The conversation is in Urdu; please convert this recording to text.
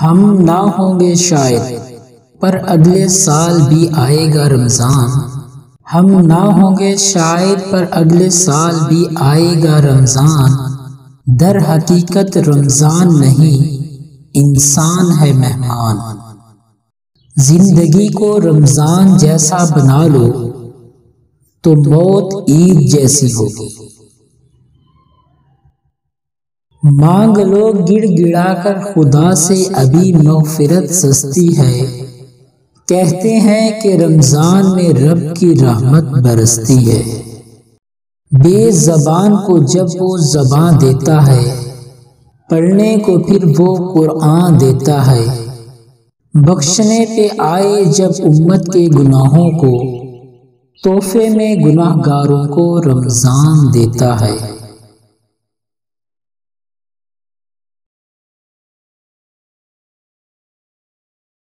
ہم نہ ہوں گے شاید پر اگلے سال بھی آئے گا رمضان، ہم نہ ہوں گے شاید پر اگلے سال بھی آئے گا رمضان، در حقیقت رمضان نہیں انسان ہے مہمان، زندگی کو رمضان جیسا بنا لو تو موت عید جیسی ہوگی، مانگ لو گڑ گڑا کر خدا سے ابھی مغفرت سستی ہے، کہتے ہیں کہ رمضان میں رب کی رحمت برستی ہے، بے زبان کو جب وہ زبان دیتا ہے پڑھنے کو پھر وہ قرآن دیتا ہے، بخشنے پہ آئے جب امت کے گناہوں کو تحفے میں گناہ گاروں کو رمضان دیتا ہے۔